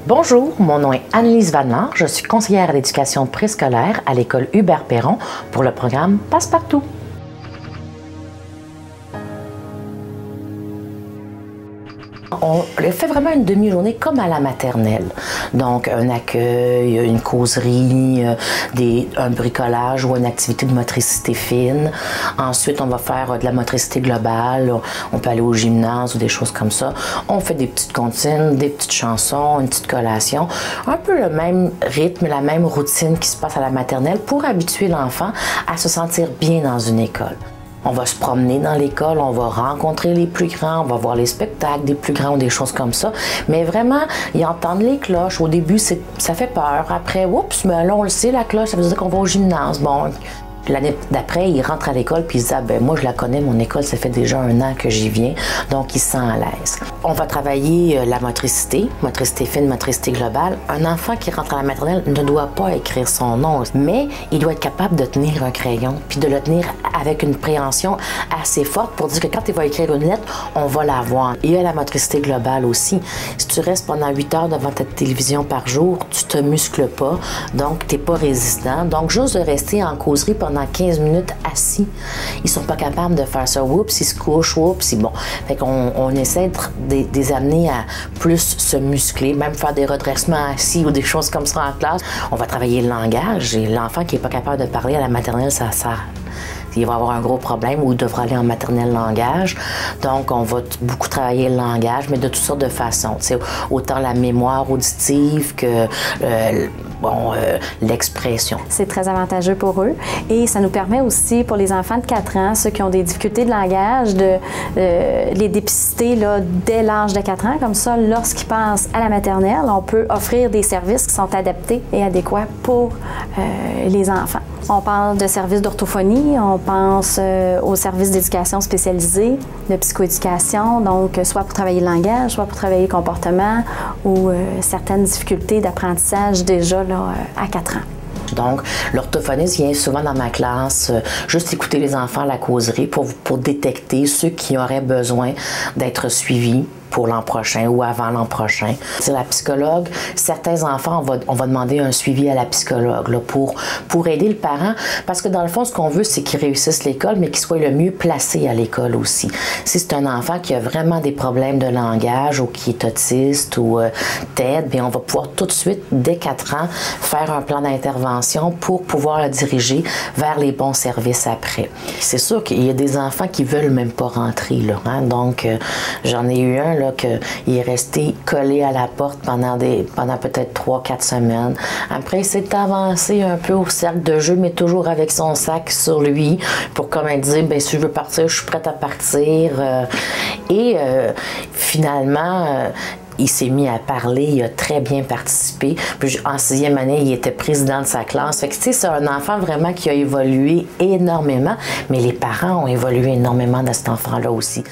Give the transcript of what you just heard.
Bonjour, mon nom est Annelise Vannemare, je suis conseillère à l'éducation préscolaire à l'école Hubert-Perron pour le programme Passe-Partout. On fait vraiment une demi-journée comme à la maternelle. Donc, un accueil, une causerie, un bricolage ou une activité de motricité fine. Ensuite, on va faire de la motricité globale. On peut aller au gymnase ou des choses comme ça. On fait des petites comptines, des petites chansons, une petite collation. Un peu le même rythme, la même routine qui se passe à la maternelle pour habituer l'enfant à se sentir bien dans une école. On va se promener dans l'école, on va rencontrer les plus grands, on va voir les spectacles des plus grands ou des choses comme ça. Mais vraiment, ils entendent les cloches. Au début, ça fait peur. Après, oups, mais là, on le sait, la cloche, ça veut dire qu'on va au gymnase. Bon, l'année d'après, il rentre à l'école puis il se dit « Ah ben moi je la connais, mon école, ça fait déjà 1 an que j'y viens. » Donc il se sent à l'aise. On va travailler la motricité fine, motricité globale. Un enfant qui rentre à la maternelle ne doit pas écrire son nom, mais il doit être capable de tenir un crayon puis de le tenir avec une préhension assez forte pour dire que quand il va écrire une lettre, on va la voir. Il y a la motricité globale aussi. Si tu restes pendant 8 heures devant ta télévision par jour, tu te muscles pas, donc tu n'es pas résistant. Donc juste de rester en causerie pendant 15 minutes assis. Ils sont pas capables de faire ça. Oups, ils se couchent, oups, bon. Fait qu'on essaie de les amener à plus se muscler, même faire des redressements assis ou des choses comme ça en classe. On va travailler le langage et l'enfant qui est pas capable de parler à la maternelle, il va avoir un gros problème ou il devra aller en maternelle langage. Donc, on va beaucoup travailler le langage, mais de toutes sortes de façons. Autant la mémoire auditive que l'expression. C'est très avantageux pour eux et ça nous permet aussi, pour les enfants de 4 ans, ceux qui ont des difficultés de langage, de les dépister là, dès l'âge de 4 ans. Comme ça, lorsqu'ils passent à la maternelle, on peut offrir des services qui sont adaptés et adéquats pour les enfants. On parle de services d'orthophonie, on pense aux services d'éducation spécialisée, de psychoéducation, donc soit pour travailler le langage, soit pour travailler le comportement ou certaines difficultés d'apprentissage déjà là, à 4 ans. Donc, l'orthophoniste vient souvent dans ma classe juste écouter les enfants à la causerie pour détecter ceux qui auraient besoin d'être suivis pour l'an prochain ou avant l'an prochain. C'est la psychologue. Certains enfants, on va demander un suivi à la psychologue là, pour aider le parent, parce que dans le fond, ce qu'on veut, c'est qu'il réussisse l'école, mais qu'il soit le mieux placé à l'école aussi. Si c'est un enfant qui a vraiment des problèmes de langage ou qui est autiste ou TED, bien, on va pouvoir tout de suite, dès 4 ans, faire un plan d'intervention pour pouvoir le diriger vers les bons services après. C'est sûr qu'il y a des enfants qui veulent même pas rentrer, là, hein? Donc, j'en ai eu un, qu'il est resté collé à la porte pendant peut-être 3-4 semaines. Après, il s'est avancé un peu au cercle de jeu, mais toujours avec son sac sur lui pour comme elle dit, ben si je veux partir, je suis prête à partir. Finalement, il s'est mis à parler, il a très bien participé. Puis en 6e année, il était président de sa classe. Fait que tu sais, c'est un enfant vraiment qui a évolué énormément, mais les parents ont évolué énormément de cet enfant-là aussi.